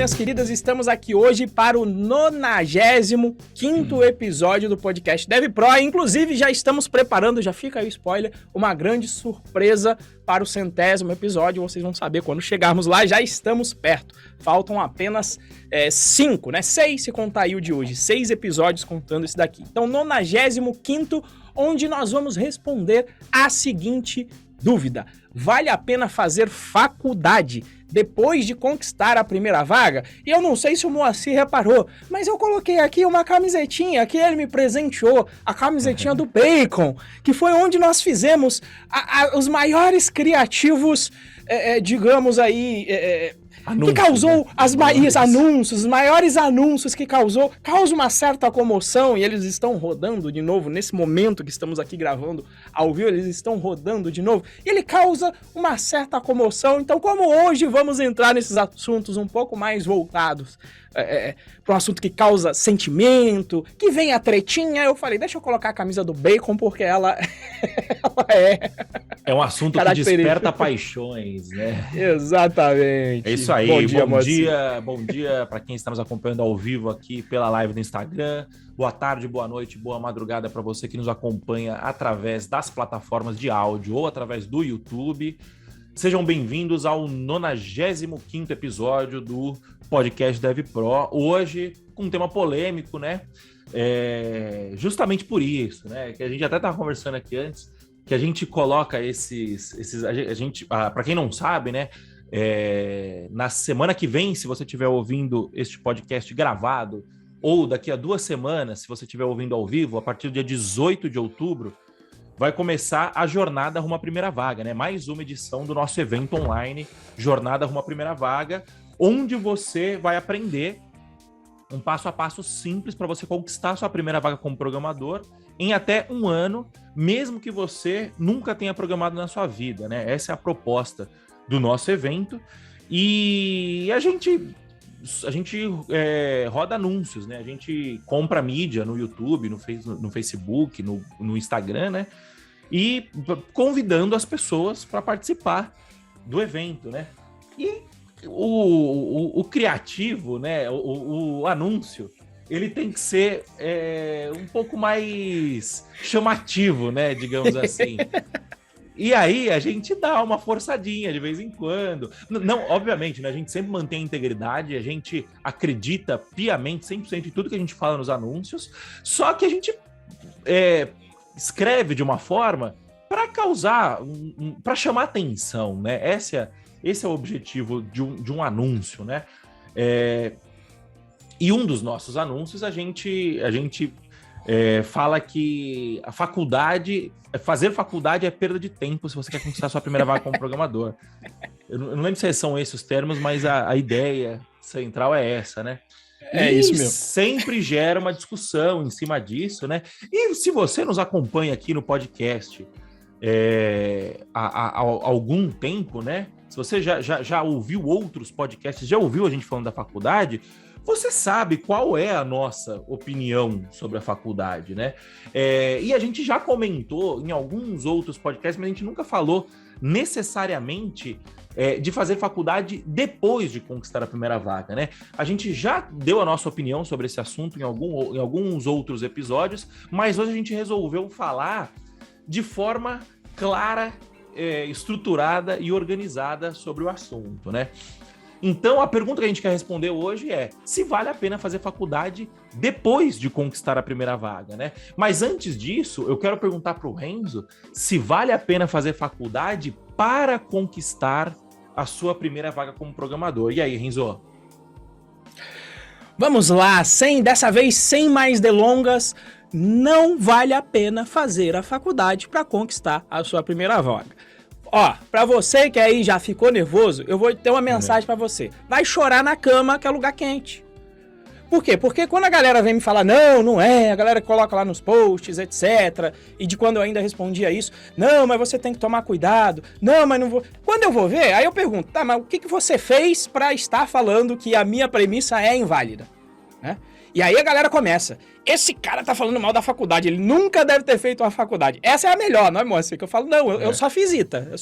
minhas queridas, estamos aqui hoje para o 95º episódio do podcast DevPro. Inclusive, já estamos preparando, já fica aí o spoiler, uma grande surpresa para o 100º episódio. Vocês vão saber quando chegarmos lá, já estamos perto. Faltam apenas 5, né? 6 se contar aí o de hoje, 6 episódios contando esse daqui. Então, 95º, onde nós vamos responder a seguinte dúvida: vale a pena fazer faculdade depois de conquistar a primeira vaga? E eu não sei se o Moacir reparou, mas eu coloquei aqui uma camisetinha que ele me presenteou, a camisetinha do Bacon, que foi onde nós fizemos os maiores criativos, digamos aí, que causou os maiores anúncios que causa uma certa comoção, e eles estão rodando de novo, nesse momento que estamos aqui gravando ao vivo, eles estão rodando de novo, e ele causa uma certa comoção. Então, como hoje vamos entrar nesses assuntos um pouco mais voltados para um assunto que causa sentimento, que vem a tretinha, eu falei, deixa eu colocar a camisa do Bacon, porque ela é um assunto que desperta paixões, né? Exatamente. É isso aí. Bom dia para quem está nos acompanhando ao vivo aqui pela live do Instagram. Boa tarde, boa noite, boa madrugada para você que nos acompanha através das plataformas de áudio ou através do YouTube. Sejam bem-vindos ao 95º episódio do podcast DevPro. Hoje, com um tema polêmico, né? Justamente por isso, né? Que a gente até estava conversando aqui antes, que a gente coloca para quem não sabe, né? Na semana que vem, se você estiver ouvindo este podcast gravado, ou daqui a 2 semanas, se você estiver ouvindo ao vivo, a partir do dia 18 de outubro, vai começar a Jornada Rumo à Primeira Vaga, né? Mais uma edição do nosso evento online, Jornada Rumo à Primeira Vaga, onde você vai aprender um passo a passo simples para você conquistar a sua primeira vaga como programador em até 1 ano, mesmo que você nunca tenha programado na sua vida, né? Essa é a proposta do nosso evento. E a gente roda anúncios, né? A gente compra mídia no YouTube, no Facebook, no Instagram, né? E convidando as pessoas para participar do evento, né? E o criativo, né? O anúncio, ele tem que ser um pouco mais chamativo, né? Digamos assim. E aí a gente dá uma forçadinha de vez em quando. Não, obviamente, né? A gente sempre mantém a integridade, a gente acredita piamente 100% em tudo que a gente fala nos anúncios, só que a gente escreve de uma forma para causar, para chamar atenção, né? Esse é o objetivo de um anúncio, né? E um dos nossos anúncios, a gente fala que fazer faculdade é perda de tempo se você quer conquistar sua primeira vaga como programador. Eu não lembro se são esses os termos, mas a ideia central é essa, né? Isso mesmo. Sempre gera uma discussão em cima disso, né? E se você nos acompanha aqui no podcast há algum tempo, né? Se você já ouviu outros podcasts, já ouviu a gente falando da faculdade, você sabe qual é a nossa opinião sobre a faculdade, né? E a gente já comentou em alguns outros podcasts, mas a gente nunca falou necessariamente de fazer faculdade depois de conquistar a primeira vaga, né? A gente já deu a nossa opinião sobre esse assunto em alguns outros episódios, mas hoje a gente resolveu falar de forma clara, estruturada e organizada sobre o assunto, né? Então, a pergunta que a gente quer responder hoje é se vale a pena fazer faculdade depois de conquistar a primeira vaga, né? Mas antes disso, eu quero perguntar para o Renzo se vale a pena fazer faculdade para conquistar a sua primeira vaga como programador. E aí, Renzo? Vamos lá, dessa vez sem mais delongas, não vale a pena fazer a faculdade para conquistar a sua primeira vaga. Ó, pra você que aí já ficou nervoso, eu vou ter uma mensagem pra você. Vai chorar na cama, que é lugar quente. Por quê? Porque quando a galera vem me falar, não é, a galera coloca lá nos posts, etc. E de quando eu ainda respondia isso, não, mas você tem que tomar cuidado, não, mas não vou... Quando eu vou ver, aí eu pergunto, tá, mas o que você fez pra estar falando que a minha premissa é inválida? Né? E aí a galera começa, esse cara tá falando mal da faculdade, ele nunca deve ter feito uma faculdade. Essa é a melhor, não é, moça? Que eu falo, não, eu só fiz ITA,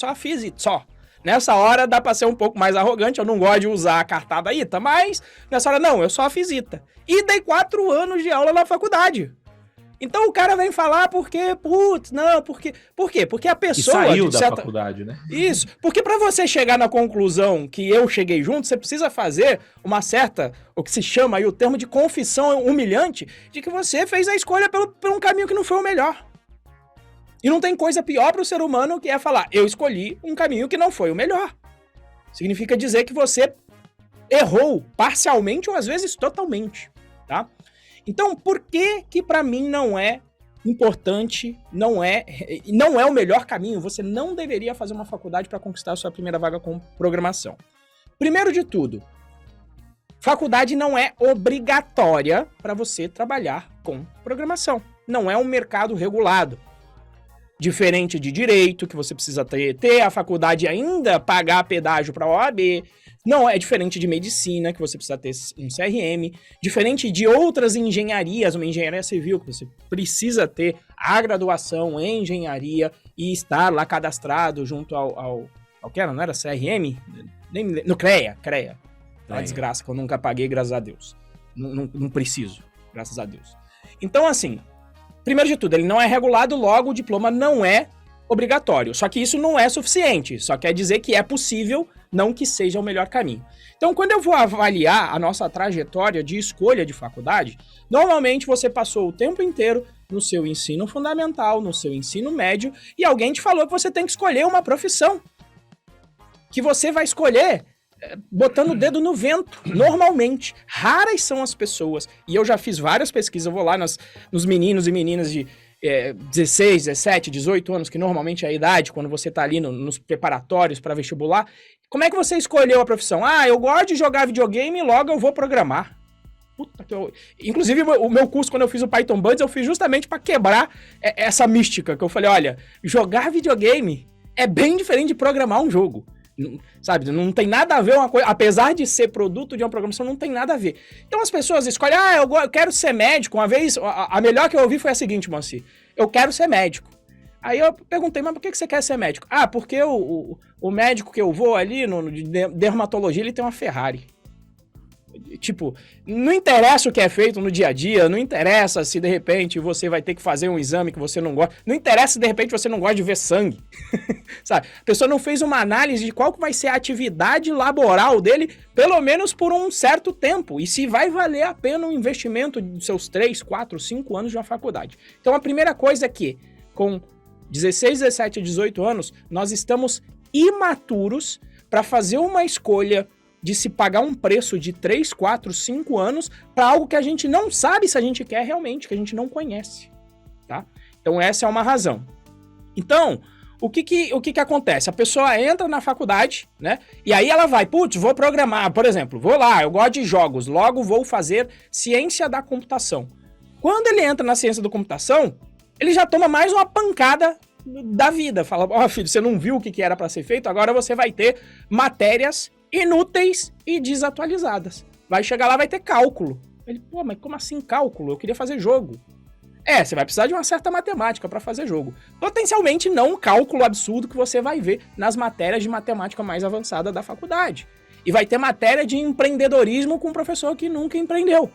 só. Nessa hora dá pra ser um pouco mais arrogante, eu não gosto de usar a cartada ITA, mas nessa hora não, eu só fiz ITA. E dei 4 anos de aula na faculdade. Então o cara vem falar porque, putz, não, porque... Por quê? Porque a pessoa... E saiu da faculdade, né? Isso, porque pra você chegar na conclusão que eu cheguei junto, você precisa fazer uma certa, o que se chama aí o termo de confissão humilhante, de que você fez a escolha por um caminho que não foi o melhor. E não tem coisa pior pro ser humano que é falar, eu escolhi um caminho que não foi o melhor. Significa dizer que você errou parcialmente ou às vezes totalmente, tá? Então, por que pra mim não é importante, não é o melhor caminho? Você não deveria fazer uma faculdade para conquistar a sua primeira vaga com programação. Primeiro de tudo, faculdade não é obrigatória para você trabalhar com programação. Não é um mercado regulado. Diferente de direito, que você precisa ter a faculdade e ainda pagar pedágio para a OAB. Não é diferente de medicina, que você precisa ter um CRM. Diferente de outras engenharias, uma engenharia civil, que você precisa ter a graduação em engenharia e estar lá cadastrado junto ao que era? Não era CRM? No CREA. Uma desgraça que eu nunca paguei, graças a Deus. Não preciso, graças a Deus. Então, assim, primeiro de tudo, ele não é regulado, logo o diploma não é obrigatório. Só que isso não é suficiente, só quer dizer que é possível, não que seja o melhor caminho. Então, quando eu vou avaliar a nossa trajetória de escolha de faculdade, normalmente você passou o tempo inteiro no seu ensino fundamental, no seu ensino médio, e alguém te falou que você tem que escolher uma profissão. Que você vai escolher botando o dedo no vento, normalmente. Raras são as pessoas, e eu já fiz várias pesquisas, eu vou lá nos meninos e meninas de 16, 17, 18 anos, que normalmente é a idade, quando você tá ali nos preparatórios para vestibular. Como é que você escolheu a profissão? Ah, eu gosto de jogar videogame e logo eu vou programar. Puta que eu... Inclusive, o meu curso, quando eu fiz o Python Buds, eu fiz justamente para quebrar essa mística, que eu falei, olha, jogar videogame é bem diferente de programar um jogo. Sabe, não tem nada a ver uma coisa, apesar de ser produto de uma programação, não tem nada a ver. Então as pessoas escolhem, eu quero ser médico. Uma vez, a melhor que eu ouvi foi a seguinte, Moacir, eu quero ser médico. Aí eu perguntei, mas por que você quer ser médico? Ah, porque o médico que eu vou ali, de dermatologia, ele tem uma Ferrari. Tipo, não interessa o que é feito no dia a dia, não interessa se de repente você vai ter que fazer um exame que você não gosta, não interessa se de repente você não gosta de ver sangue, sabe? A pessoa não fez uma análise de qual que vai ser a atividade laboral dele, pelo menos por um certo tempo, e se vai valer a pena o investimento dos seus 3, 4, 5 anos de uma faculdade. Então a primeira coisa é que, com 16, 17, 18 anos, nós estamos imaturos para fazer uma escolha de se pagar um preço de 3, 4, 5 anos para algo que a gente não sabe se a gente quer realmente, que a gente não conhece, tá? Então essa é uma razão. Então, o que acontece? A pessoa entra na faculdade, né? E aí ela vai, putz, vou programar, por exemplo, vou lá, eu gosto de jogos, logo vou fazer ciência da computação. Quando ele entra na ciência da computação, ele já toma mais uma pancada da vida. Fala, ó, filho, você não viu o que era para ser feito, agora você vai ter matérias inúteis e desatualizadas. Vai chegar lá, vai ter cálculo. Ele, pô, mas como assim cálculo? Eu queria fazer jogo. Você vai precisar de uma certa matemática para fazer jogo. Potencialmente não um cálculo absurdo que você vai ver nas matérias de matemática mais avançada da faculdade. E vai ter matéria de empreendedorismo com um professor que nunca empreendeu.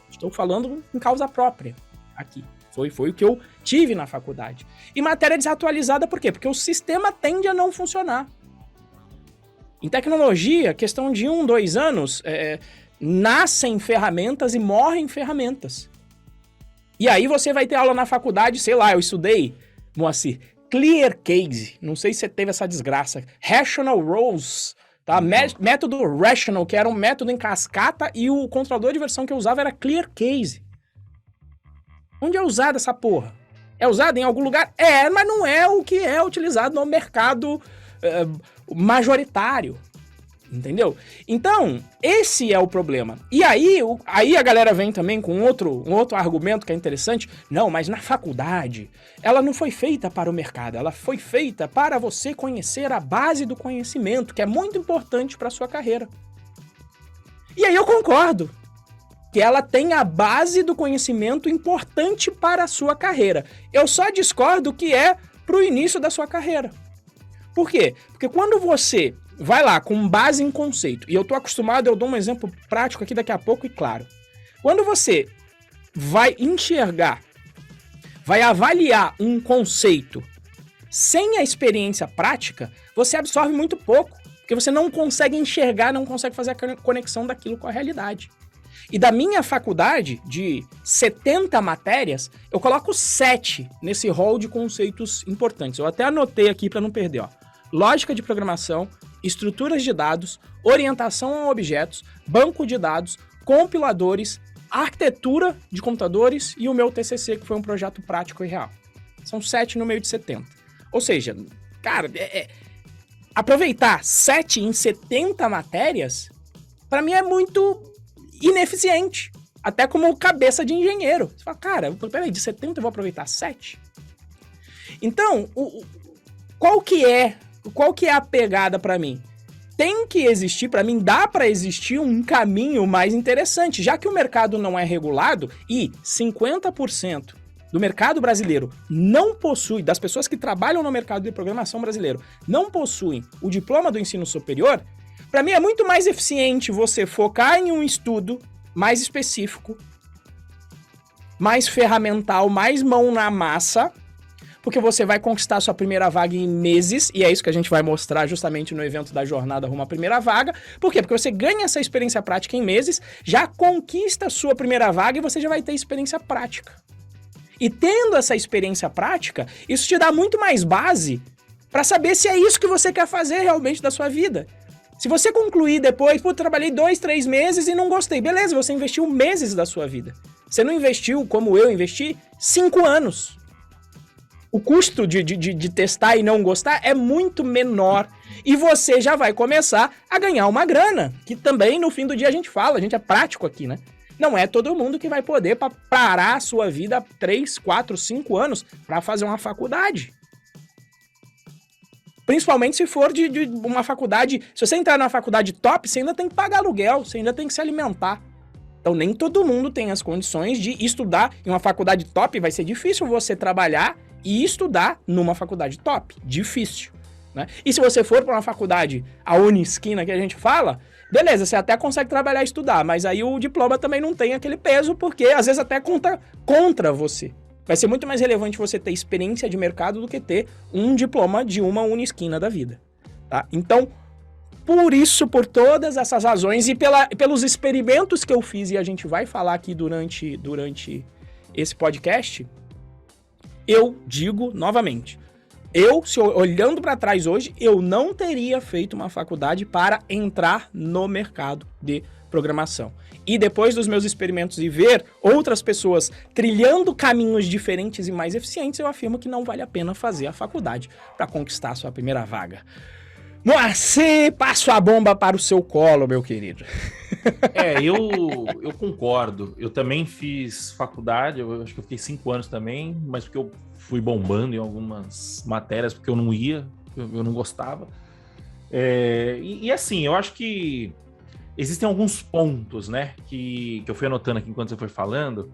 Estou falando em causa própria aqui. Foi o que eu tive na faculdade. E matéria desatualizada por quê? Porque o sistema tende a não funcionar. Em tecnologia, questão de 1, 2 anos, nascem ferramentas e morrem ferramentas. E aí você vai ter aula na faculdade, sei lá, eu estudei, Moacir, Clear Case, não sei se você teve essa desgraça, Rational Rows, tá? Método Rational, que era um método em cascata, e o controlador de versão que eu usava era Clear Case. Onde é usada essa porra? É usada em algum lugar? Mas não é o que é utilizado no mercado majoritário, entendeu? Então, esse é o problema. E aí a galera vem também com um outro argumento que é interessante. Não, mas na faculdade, ela não foi feita para o mercado, ela foi feita para você conhecer a base do conhecimento, que é muito importante para a sua carreira. E aí eu concordo que ela tem a base do conhecimento importante para a sua carreira. Eu só discordo que é para o início da sua carreira. Por quê? Porque quando você vai lá com base em conceito, e eu tô acostumado, eu dou um exemplo prático aqui daqui a pouco e claro. Quando você vai enxergar, vai avaliar um conceito sem a experiência prática, você absorve muito pouco, porque você não consegue enxergar, não consegue fazer a conexão daquilo com a realidade. E da minha faculdade, de 70 matérias, eu coloco 7 nesse rol de conceitos importantes. Eu até anotei aqui para não perder, ó. Lógica de programação, estruturas de dados, orientação a objetos, banco de dados, compiladores, arquitetura de computadores e o meu TCC, que foi um projeto prático e real. São 7 no meio de 70. Ou seja, cara, aproveitar 7 em 70 matérias, para mim é muito ineficiente. Até como cabeça de engenheiro. Você fala, cara, peraí, de 70 eu vou aproveitar 7? Então, qual que é a pegada para mim? Tem que existir, para mim, dá para existir um caminho mais interessante, já que o mercado não é regulado e 50% do mercado brasileiro não possui, das pessoas que trabalham no mercado de programação brasileiro, não possuem o diploma do ensino superior, para mim é muito mais eficiente você focar em um estudo mais específico, mais ferramental, mais mão na massa, porque você vai conquistar sua primeira vaga em meses, e é isso que a gente vai mostrar justamente no evento da Jornada Rumo à Primeira Vaga. Por quê? Porque você ganha essa experiência prática em meses, já conquista a sua primeira vaga e você já vai ter experiência prática. E tendo essa experiência prática, isso te dá muito mais base para saber se é isso que você quer fazer realmente da sua vida. Se você concluir depois, trabalhei 2, 3 meses e não gostei, beleza, você investiu meses da sua vida. Você não investiu, como eu investi, 5 anos. O custo de testar e não gostar é muito menor. E você já vai começar a ganhar uma grana, que também no fim do dia a gente fala, a gente é prático aqui, né? Não é todo mundo que vai poder parar a sua vida 3, 4, 5 anos para fazer uma faculdade. Principalmente se for de uma faculdade... Se você entrar numa faculdade top, você ainda tem que pagar aluguel, você ainda tem que se alimentar. Então nem todo mundo tem as condições de estudar em uma faculdade top. Vai ser difícil você trabalhar e estudar numa faculdade top. Difícil, né? E se você for para uma faculdade, a Unisquina que a gente fala, beleza, você até consegue trabalhar e estudar, mas aí o diploma também não tem aquele peso, porque às vezes até conta contra você. Vai ser muito mais relevante você ter experiência de mercado do que ter um diploma de uma Unisquina da vida, tá? Então, por isso, por todas essas razões e pelos experimentos que eu fiz e a gente vai falar aqui durante esse podcast, eu digo novamente, olhando para trás hoje, eu não teria feito uma faculdade para entrar no mercado de programação. E depois dos meus experimentos e ver outras pessoas trilhando caminhos diferentes e mais eficientes, eu afirmo que não vale a pena fazer a faculdade para conquistar a sua primeira vaga. Moacir, passo a bomba para o seu colo, meu querido. Eu concordo. Eu também fiz faculdade, eu acho que eu fiquei 5 anos também, mas porque eu fui bombando em algumas matérias, porque eu não ia, eu não gostava. E assim, eu acho que existem alguns pontos, né, que eu fui anotando aqui enquanto você foi falando.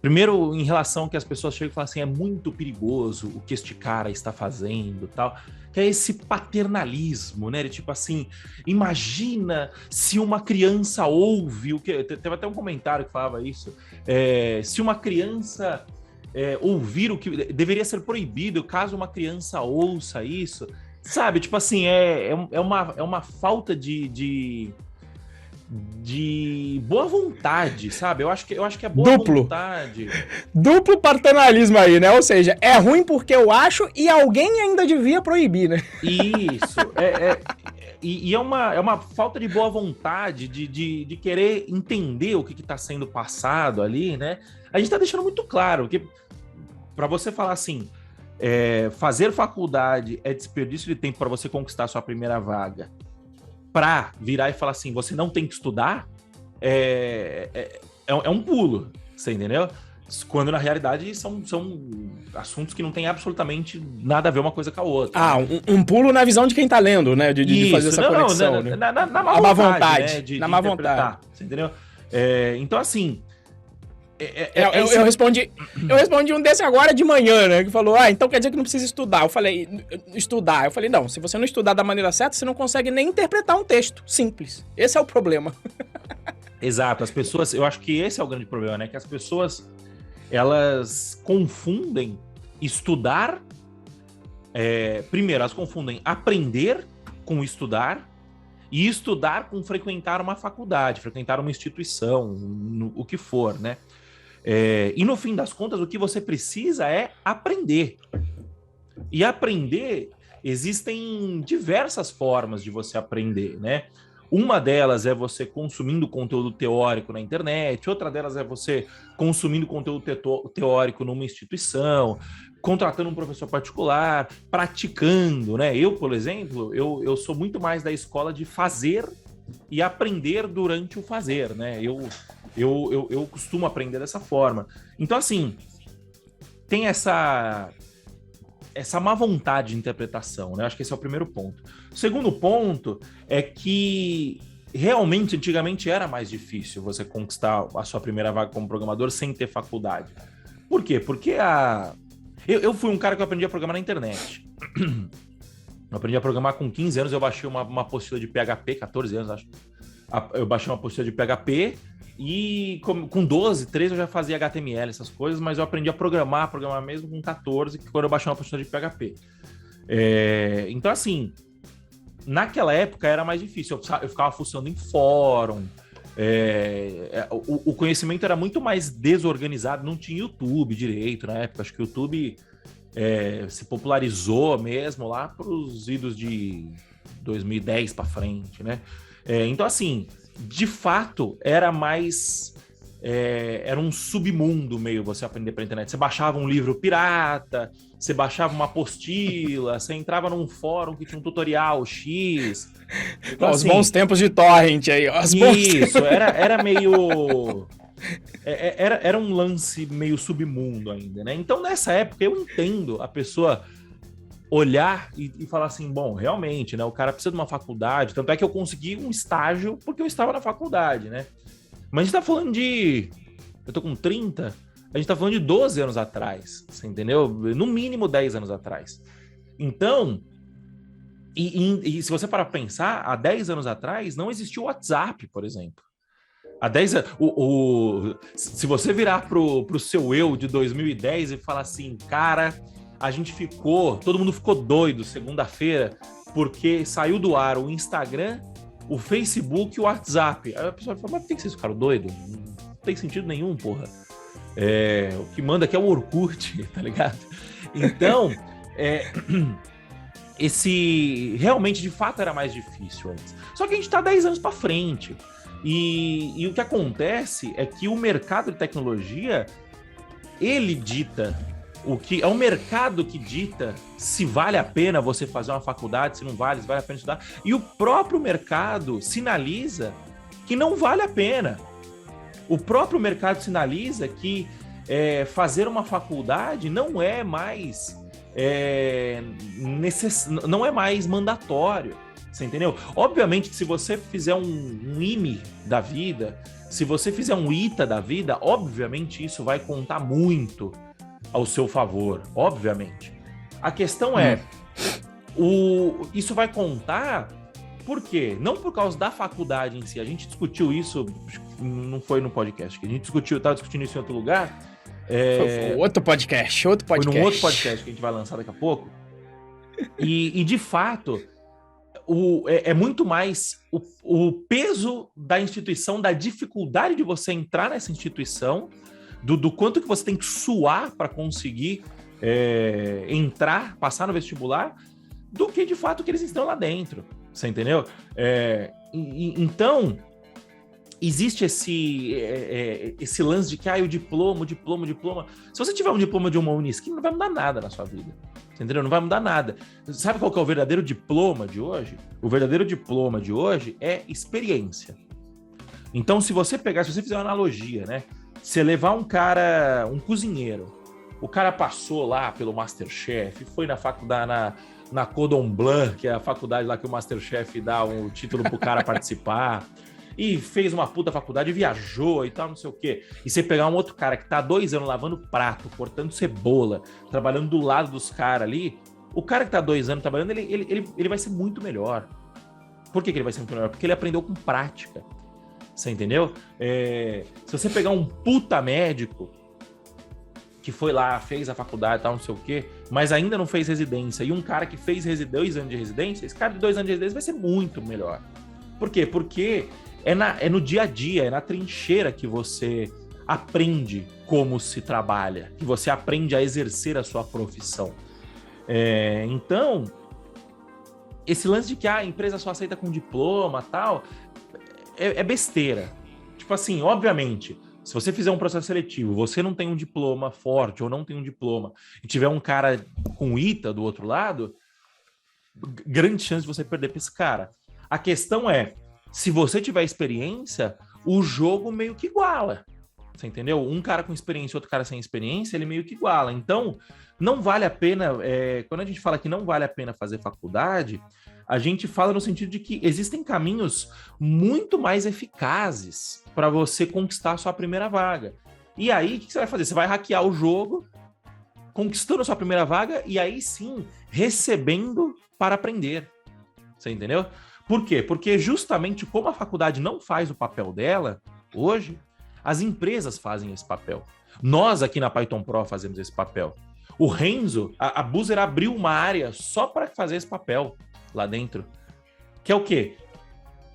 Primeiro, em relação que as pessoas chegam e falam assim, é muito perigoso o que este cara está fazendo, tal, que é esse paternalismo, né, tipo assim, imagina se uma criança ouve o que... Teve até um comentário que falava isso, se uma criança ouvir o que... Deveria ser proibido caso uma criança ouça isso, sabe, tipo assim, é uma falta de boa vontade, sabe? Eu acho que é boa vontade. Duplo paternalismo aí, né? Ou seja, é ruim porque eu acho e alguém ainda devia proibir, né? Isso. E é uma falta de boa vontade de querer entender o que está sendo passado ali, né? A gente está deixando muito claro que para você falar assim, fazer faculdade é desperdício de tempo para você conquistar a sua primeira vaga, para virar e falar assim, você não tem que estudar, é um pulo, você entendeu? Quando na realidade são assuntos que não tem absolutamente nada a ver uma coisa com a outra. Um pulo na visão de quem tá lendo, né? De fazer essa conexão. Né? Na má vontade. Né? Na má vontade. Você entendeu? Então, assim, Eu respondi um desse agora de manhã, né? Que falou, então quer dizer que não precisa estudar. Eu falei, não, se você não estudar da maneira certa, você não consegue nem interpretar um texto. Simples. Esse é o problema. Exato, as pessoas, eu acho que esse é o grande problema, né? Que as pessoas, elas confundem estudar, primeiro, elas confundem aprender com estudar, e estudar com frequentar uma faculdade, frequentar uma instituição, o que for, né? E no fim das contas, o que você precisa é aprender. E aprender, existem diversas formas de você aprender, né? Uma delas é você consumindo conteúdo teórico na internet, outra delas é você consumindo conteúdo teórico numa instituição, contratando um professor particular, praticando, né? Eu, por exemplo, eu sou muito mais da escola de fazer e aprender durante o fazer, né? Eu costumo aprender dessa forma. Então, assim, tem essa má vontade de interpretação, né? Acho que esse é o primeiro ponto. O segundo ponto é que realmente, antigamente, era mais difícil você conquistar a sua primeira vaga como programador sem ter faculdade. Por quê? Porque eu fui um cara que eu aprendi a programar na internet. Eu aprendi a programar com 15 anos, eu baixei uma apostila de PHP, 14 anos, acho. Eu baixei uma apostila de PHP e com 12, 13 eu já fazia HTML, essas coisas, mas eu aprendi a programar mesmo com 14, quando eu baixei uma apostila de PHP. Então, assim, naquela época era mais difícil, eu ficava fuçando em fórum, o conhecimento era muito mais desorganizado, não tinha YouTube direito na época, acho que o YouTube se popularizou mesmo lá para os idos de 2010 para frente, né? Então, assim, de fato, era mais... era um submundo meio você aprender pela internet. Você baixava um livro pirata, você baixava uma apostila, você entrava num fórum que tinha um tutorial X. Então, os bons tempos de torrent aí. Isso, era meio... Era um lance meio submundo ainda, né? Então, nessa época, eu entendo a pessoa olhar e falar assim, bom, realmente, né? O cara precisa de uma faculdade, tanto é que eu consegui um estágio porque eu estava na faculdade, né? Mas a gente tá falando eu tô com 30, a gente tá falando de 12 anos atrás, você entendeu? No mínimo 10 anos atrás. Então, e se você parar pra pensar, há 10 anos atrás não existia o WhatsApp, por exemplo. Há 10 anos, se você virar pro seu eu de 2010 e falar assim, cara, todo mundo ficou doido segunda-feira, porque saiu do ar o Instagram, o Facebook e o WhatsApp. Aí a pessoa fala, mas por que vocês ficaram doidos? Não tem sentido nenhum, porra. O que manda aqui é o Orkut, tá ligado? Então, realmente, de fato, era mais difícil antes. Só que a gente tá 10 anos pra frente. E o que acontece é que o mercado de tecnologia, ele dita é o mercado que dita se vale a pena você fazer uma faculdade, se não vale, se vale a pena estudar. E o próprio mercado sinaliza que não vale a pena. O próprio mercado sinaliza que fazer uma faculdade não é mais não é mais mandatório. Você entendeu? Obviamente que se você fizer um IME da vida, se você fizer um ITA da vida, obviamente isso vai contar muito ao seu favor, obviamente. A questão isso vai contar por quê? Não por causa da faculdade em si. A gente discutiu isso, não foi no podcast, que a gente estava discutindo isso em outro lugar. Foi outro podcast. Foi num outro podcast que a gente vai lançar daqui a pouco. E de fato, é muito mais o peso da instituição, da dificuldade de você entrar nessa instituição, do quanto que você tem que suar para conseguir entrar, passar no vestibular, do que de fato que eles estão lá dentro. Você entendeu? Então, existe esse lance de que o diploma. Se você tiver um diploma de uma Unisquim, não vai mudar nada na sua vida. Você entendeu? Não vai mudar nada. Sabe qual que é o verdadeiro diploma de hoje? O verdadeiro diploma de hoje é experiência. Então, se você fizer uma analogia, né? Você levar um cozinheiro, o cara passou lá pelo MasterChef, foi na faculdade, na Cordon Bleu, que é a faculdade lá que o MasterChef dá o título pro cara participar, e fez uma puta faculdade, viajou e tal, não sei o quê. E você pegar um outro cara que tá há 2 anos lavando prato, cortando cebola, trabalhando do lado dos caras ali, o cara que tá há 2 anos trabalhando, ele vai ser muito melhor. Por que ele vai ser muito melhor? Porque ele aprendeu com prática. Você entendeu? Se você pegar um puta médico que foi lá, fez a faculdade e tal, não sei o quê, mas ainda não fez residência, e um cara que fez 2 anos de residência, esse cara de 2 anos de residência vai ser muito melhor. Por quê? Porque é no dia a dia, é na trincheira que você aprende como se trabalha, que você aprende a exercer a sua profissão. Então, esse lance de que a empresa só aceita com diploma e tal, é besteira. Tipo assim, obviamente, se você fizer um processo seletivo, você não tem um diploma forte ou não tem um diploma e tiver um cara com ITA do outro lado, grande chance de você perder para esse cara. A questão é, se você tiver experiência, o jogo meio que iguala. Você entendeu? Um cara com experiência e outro cara sem experiência, ele meio que iguala. Então, não vale a pena... quando a gente fala que não vale a pena fazer faculdade, a gente fala no sentido de que existem caminhos muito mais eficazes para você conquistar a sua primeira vaga. E aí, o que você vai fazer? Você vai hackear o jogo, conquistando a sua primeira vaga, e aí sim, recebendo para aprender. Você entendeu? Por quê? Porque justamente como a faculdade não faz o papel dela, hoje, as empresas fazem esse papel. Nós aqui na Python Pro fazemos esse papel. O Renzo, a Buzer abriu uma área só para fazer esse papel lá dentro. Que é o quê?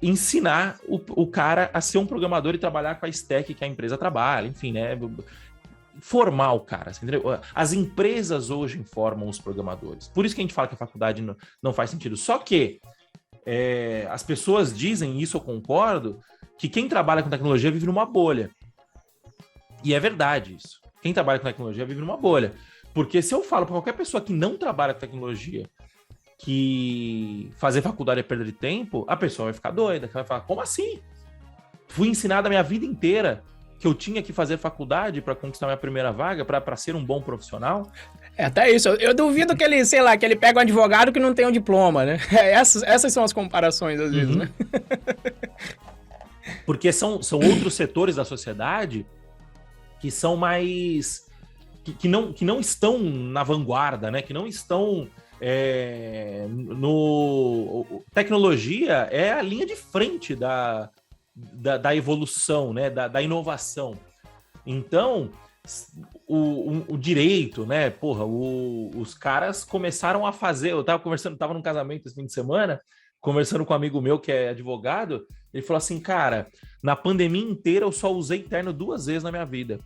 Ensinar o cara a ser um programador e trabalhar com a stack que a empresa trabalha, enfim, né? Formar o cara, entendeu? As empresas hoje informam os programadores. Por isso que a gente fala que a faculdade não faz sentido. Só que as pessoas dizem, isso eu concordo, que quem trabalha com tecnologia vive numa bolha. E é verdade isso. Quem trabalha com tecnologia vive numa bolha. Porque se eu falo para qualquer pessoa que não trabalha com tecnologia que fazer faculdade é perda de tempo, a pessoa vai ficar doida. Vai falar, como assim? Fui ensinado a minha vida inteira que eu tinha que fazer faculdade para conquistar minha primeira vaga, para ser um bom profissional. Até isso. Eu duvido que ele, sei lá, que ele pega um advogado que não tem um diploma, né? Essas são as comparações, às vezes, né? Porque são outros setores da sociedade que são mais... que não estão na vanguarda, né? Que não estão... Tecnologia é a linha de frente da evolução, né? Da inovação. Então, o direito, né? Porra, os caras começaram a fazer... Eu tava num casamento esse fim de semana, conversando com um amigo meu que é advogado, ele falou assim, cara, na pandemia inteira eu só usei terno 2 vezes na minha vida.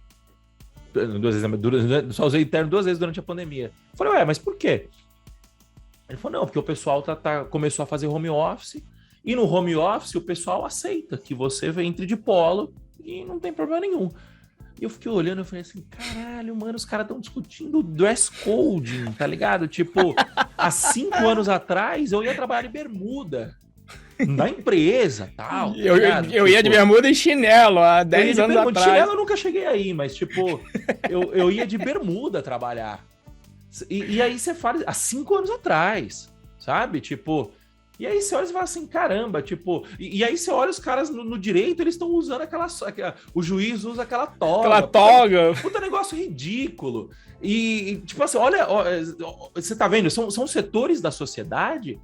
Só usei terno 2 vezes durante a pandemia. Eu falei, mas por quê? Ele falou, não, porque o pessoal começou a fazer home office, e no home office o pessoal aceita que você entre de polo e não tem problema nenhum. E eu fiquei olhando e falei assim, caralho, mano, os caras estão discutindo dress code, tá ligado? Tipo, há 5 anos atrás eu ia trabalhar de bermuda na empresa, tal. Eu ia de bermuda e chinelo há 10 anos atrás. Chinelo eu nunca cheguei aí, mas tipo, eu ia de bermuda trabalhar. E aí você fala, há 5 anos atrás, sabe? Tipo, e aí você olha e fala assim, caramba, tipo... E aí você olha os caras no direito, eles estão usando o juiz usa aquela toga. Aquela toga. Puta negócio ridículo. E tipo assim, olha, você tá vendo? São setores da sociedade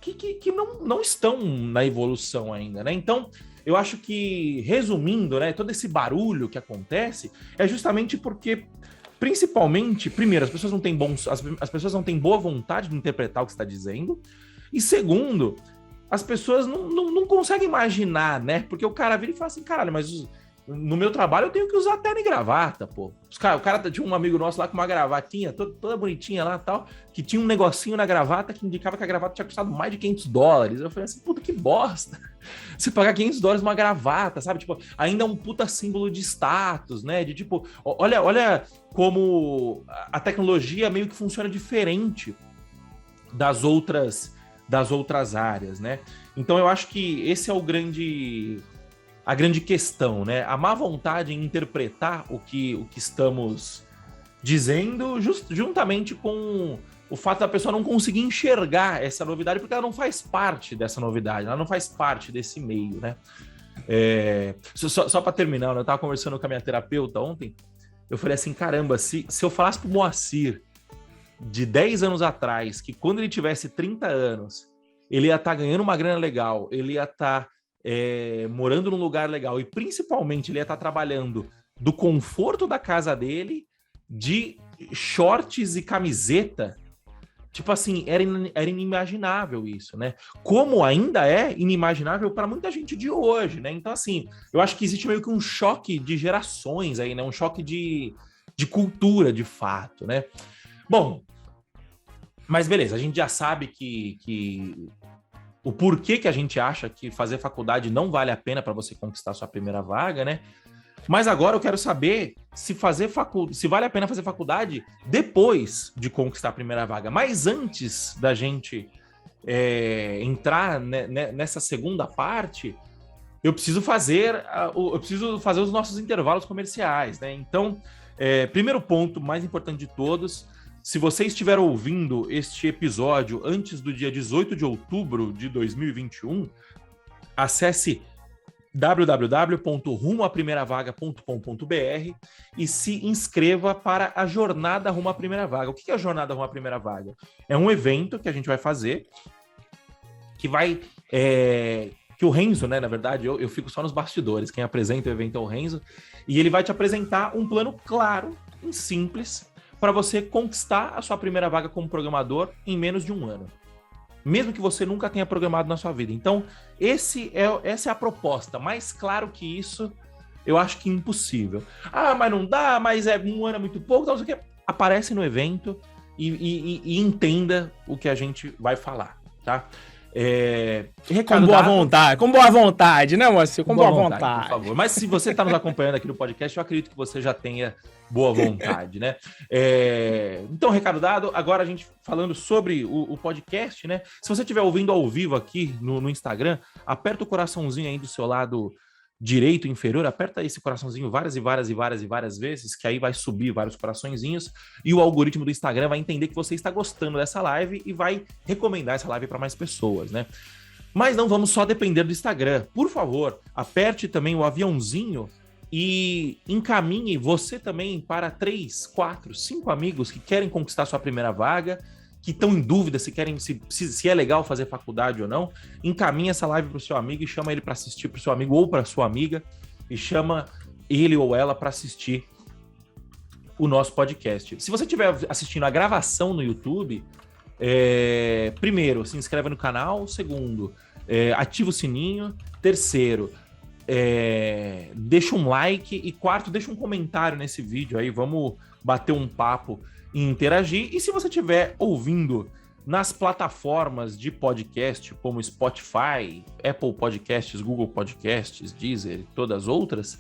que não estão na evolução ainda, né? Então, eu acho que, resumindo, né, todo esse barulho que acontece é justamente porque... Principalmente, primeiro, as pessoas não têm boa vontade de interpretar o que você está dizendo. E segundo, as pessoas não conseguem imaginar, né? Porque o cara vira e fala assim, caralho, mas no meu trabalho eu tenho que usar terno e gravata, pô. O cara tinha um amigo nosso lá com uma gravatinha toda bonitinha lá e tal, que tinha um negocinho na gravata que indicava que a gravata tinha custado mais de $500. Eu falei assim, puta, que bosta. Você pagar $500 numa gravata, sabe? Tipo, ainda é um puta símbolo de status, né? De tipo, olha como a tecnologia meio que funciona diferente das outras áreas, né? Então eu acho que esse é a grande questão, né? A má vontade em interpretar o que estamos dizendo, juntamente com o fato da pessoa não conseguir enxergar essa novidade, porque ela não faz parte dessa novidade, ela não faz parte desse meio, né? Só para terminar, eu estava conversando com a minha terapeuta ontem, eu falei assim, caramba, se eu falasse pro Moacir de 10 anos atrás, que quando ele tivesse 30 anos, ele ia estar ganhando uma grana legal, ele ia estar morando num lugar legal e principalmente ele ia estar trabalhando do conforto da casa dele, de shorts e camiseta, tipo assim, era inimaginável isso, né? Como ainda é inimaginável para muita gente de hoje, né? Então, assim, eu acho que existe meio que um choque de gerações aí, né? Um choque de cultura, de fato, né? Bom, mas beleza, a gente já sabe que o porquê que a gente acha que fazer faculdade não vale a pena para você conquistar sua primeira vaga, né? Mas agora eu quero saber se vale a pena fazer faculdade depois de conquistar a primeira vaga. Mas antes da gente entrar nessa segunda parte, eu preciso fazer os nossos intervalos comerciais, né? Então, primeiro ponto, mais importante de todos, se você estiver ouvindo este episódio antes do dia 18 de outubro de 2021, acesse www.rumoaprimeiravaga.com.br e se inscreva para a Jornada Rumo à Primeira Vaga. O que é a Jornada Rumo à Primeira Vaga? É um evento que a gente vai fazer, que o Renzo, né, na verdade, eu fico só nos bastidores, quem apresenta o evento é o Renzo, e ele vai te apresentar um plano claro e simples para você conquistar a sua primeira vaga como programador em menos de um ano. Mesmo que você nunca tenha programado na sua vida. Então, essa é a proposta. Mais claro que isso, eu acho que impossível. Ah, mas não dá, mas um ano é muito pouco. Não sei o que. Aparece no evento e entenda o que a gente vai falar, tá? Com boa vontade, né, Moacir? Com boa vontade. Por favor. Mas se você está nos acompanhando aqui no podcast, eu acredito que você já tenha boa vontade, né? Então, recado dado, agora a gente falando sobre o podcast, né? Se você estiver ouvindo ao vivo aqui no Instagram, aperta o coraçãozinho aí do seu lado direito inferior, aperta esse coraçãozinho várias vezes, que aí vai subir vários coraçõezinhos e o algoritmo do Instagram vai entender que você está gostando dessa live e vai recomendar essa live para mais pessoas, né? Mas não vamos só depender do Instagram. Por favor, aperte também o aviãozinho e encaminhe você também para 3, 4, 5 amigos que querem conquistar sua primeira vaga, que estão em dúvida se é legal fazer faculdade ou não. Encaminhe essa live para o seu amigo e chama ele para assistir, para o seu amigo ou para sua amiga, e chama ele ou ela para assistir o nosso podcast. Se você estiver assistindo a gravação no YouTube, primeiro, se inscreve no canal. Segundo, ativa o sininho. Terceiro, deixa um like. E quarto, deixa um comentário nesse vídeo aí. Vamos bater um papo e interagir. E se você estiver ouvindo nas plataformas de podcast, como Spotify, Apple Podcasts, Google Podcasts, Deezer e todas as outras,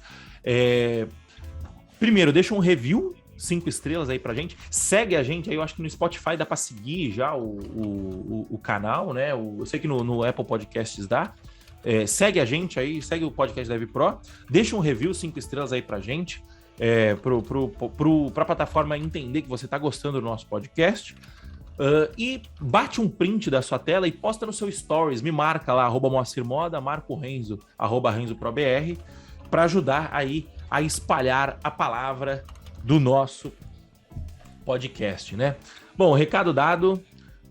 primeiro, deixa um review, 5 estrelas aí pra gente. Segue a gente aí, eu acho que no Spotify dá pra seguir já o canal, né? Eu sei que no Apple Podcasts dá. Segue a gente aí, segue o Podcast Dev Pro, deixa um review, 5 estrelas aí pra gente, pra plataforma entender que você tá gostando do nosso podcast. E bate um print da sua tela e posta no seu stories, me marca lá, @MoacirModa, marca o Renzo, @RenzoProBR, para ajudar aí a espalhar a palavra do nosso podcast, né? Bom, recado dado,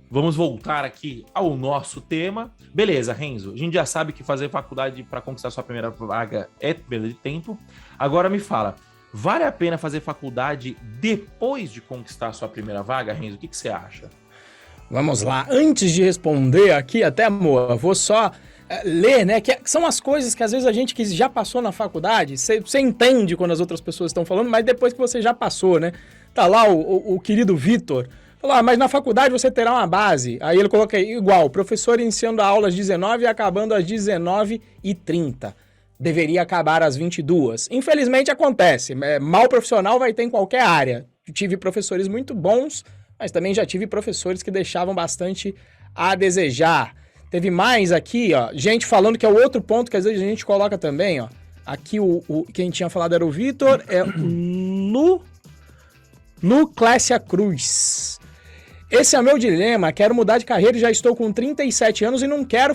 vamos voltar aqui ao nosso tema. Beleza, Renzo, a gente já sabe que fazer faculdade para conquistar sua primeira vaga é perda de tempo. Agora me fala, vale a pena fazer faculdade depois de conquistar sua primeira vaga, Renzo? O que você acha? Vamos lá. Antes de responder aqui, até, amor, vou só ler, né? Que são as coisas que às vezes a gente que já passou na faculdade, você entende quando as outras pessoas estão falando, mas depois que você já passou, né? Tá lá o querido Vitor, falou, mas na faculdade você terá uma base. Aí ele coloca aí, igual, professor iniciando a aula às 19 e acabando às 19h30. Deveria acabar às 22. Infelizmente acontece. Mal profissional vai ter em qualquer área. Tive professores muito bons, mas também já tive professores que deixavam bastante a desejar. Teve mais aqui, ó, gente falando que é o outro ponto que às vezes a gente coloca também, ó. Aqui quem tinha falado era o Vitor, Lu Clécia Cruz. Esse é o meu dilema, quero mudar de carreira e já estou com 37 anos e não quero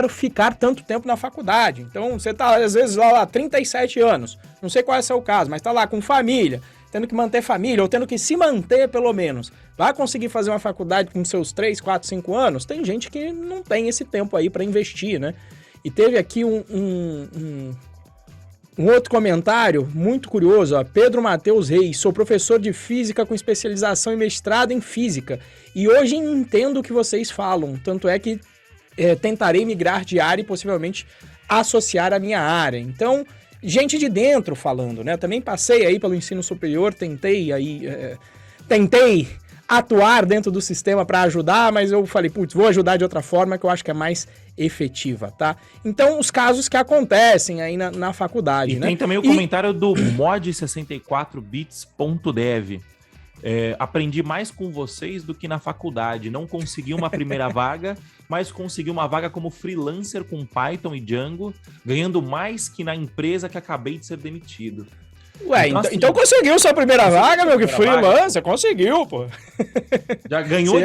ficar tanto tempo na faculdade. Então, você tá, às vezes, lá, 37 anos, não sei qual é o seu caso, mas tá lá com família, tendo que manter família, ou tendo que se manter, pelo menos. Vai conseguir fazer uma faculdade com seus 3, 4, 5 anos? Tem gente que não tem esse tempo aí para investir, né? E teve aqui um outro comentário muito curioso, ó. Pedro Matheus Reis, sou professor de física com especialização e mestrado em física e hoje entendo o que vocês falam, tanto é que tentarei migrar de área e possivelmente associar a minha área. Então, gente de dentro falando, né? Também passei aí pelo ensino superior, tentei atuar dentro do sistema para ajudar, mas eu falei, putz, vou ajudar de outra forma que eu acho que é mais efetiva, tá? Então, os casos que acontecem aí na faculdade, né? Tem também o comentário do mod64bits.dev. Aprendi mais com vocês do que na faculdade. Não consegui uma primeira vaga, mas consegui uma vaga como freelancer com Python e Django, ganhando mais que na empresa que acabei de ser demitido. Ué, então conseguiu sua primeira vaga, meu, que freelancer, conseguiu, pô. Já ganhou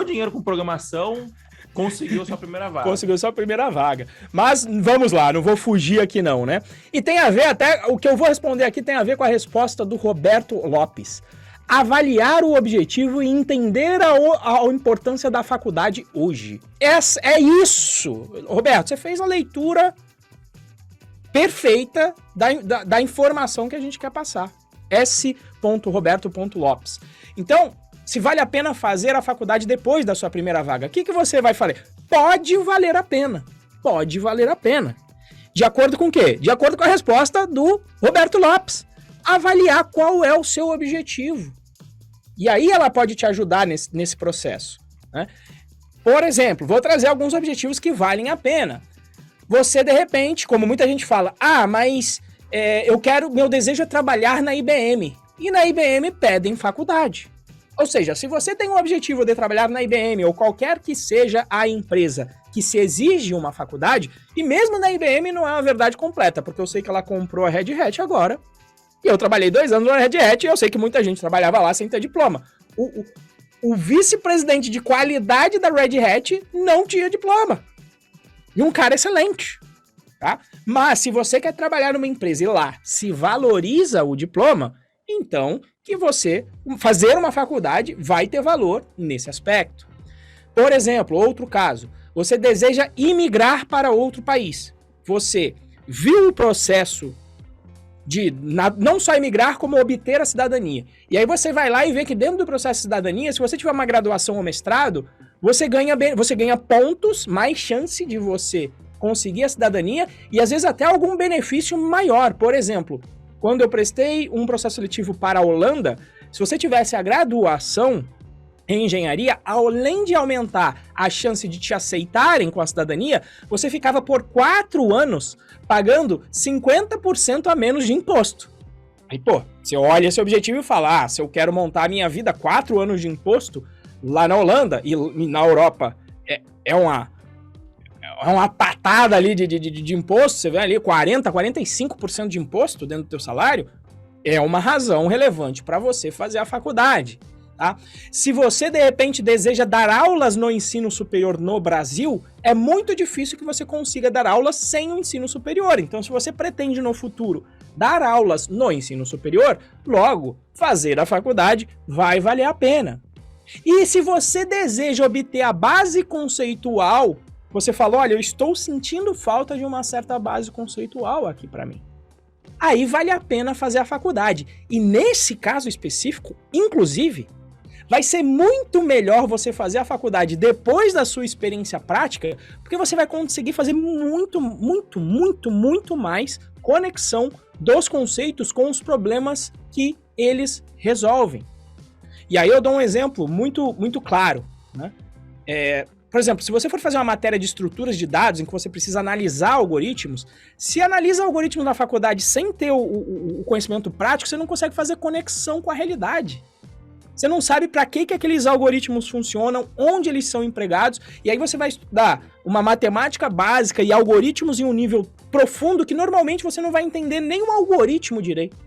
dinheiro com programação, conseguiu sua primeira vaga. Conseguiu sua primeira vaga. Mas vamos lá, não vou fugir aqui não, né? E tem a ver, até o que eu vou responder aqui tem a ver com a resposta do Roberto Lopes. Avaliar o objetivo e entender a importância da faculdade hoje. É isso. Roberto, você fez a leitura perfeita da informação que a gente quer passar. S.Roberto.Lopes. Então, se vale a pena fazer a faculdade depois da sua primeira vaga, o que você vai fazer? Pode valer a pena. Pode valer a pena. De acordo com o quê? De acordo com a resposta do Roberto Lopes. Avaliar qual é o seu objetivo. E aí ela pode te ajudar nesse processo, né? Por exemplo, vou trazer alguns objetivos que valem a pena. Você, de repente, como muita gente fala, mas meu desejo é trabalhar na IBM. E na IBM pedem faculdade. Ou seja, se você tem o objetivo de trabalhar na IBM ou qualquer que seja a empresa que se exige uma faculdade, e mesmo na IBM não é uma verdade completa, porque eu sei que ela comprou a Red Hat agora, e eu trabalhei 2 anos na Red Hat e eu sei que muita gente trabalhava lá sem ter diploma. O vice-presidente de qualidade da Red Hat não tinha diploma. E um cara excelente, tá? Mas se você quer trabalhar numa empresa e lá se valoriza o diploma, então que você fazer uma faculdade vai ter valor nesse aspecto. Por exemplo, outro caso, você deseja imigrar para outro país. Você viu o processo de não só imigrar, como obter a cidadania. E aí você vai lá e vê que dentro do processo de cidadania, se você tiver uma graduação ou mestrado, você ganha pontos, mais chance de você conseguir a cidadania e às vezes até algum benefício maior. Por exemplo, quando eu prestei um processo seletivo para a Holanda, se você tivesse a graduação em engenharia, além de aumentar a chance de te aceitarem com a cidadania, você ficava por 4 anos pagando 50% a menos de imposto. Aí, você olha esse objetivo e fala, se eu quero montar a minha vida 4 anos de imposto lá na Holanda e na Europa é uma patada ali de imposto, você vê ali 45% de imposto dentro do teu salário, é uma razão relevante para você fazer a faculdade. Tá? Se você, de repente, deseja dar aulas no ensino superior no Brasil, é muito difícil que você consiga dar aulas sem o ensino superior. Então, se você pretende no futuro dar aulas no ensino superior, logo, fazer a faculdade vai valer a pena. E se você deseja obter a base conceitual, você fala, olha, eu estou sentindo falta de uma certa base conceitual aqui para mim. Aí vale a pena fazer a faculdade. E nesse caso específico, inclusive, vai ser muito melhor você fazer a faculdade depois da sua experiência prática, porque você vai conseguir fazer muito mais conexão dos conceitos com os problemas que eles resolvem. E aí eu dou um exemplo muito claro, né? Por exemplo, se você for fazer uma matéria de estruturas de dados em que você precisa analisar algoritmos, se analisa algoritmos na faculdade sem ter o conhecimento prático, você não consegue fazer conexão com a realidade. Você não sabe para que aqueles algoritmos funcionam, onde eles são empregados, e aí você vai estudar uma matemática básica e algoritmos em um nível profundo que normalmente você não vai entender nem o algoritmo direito.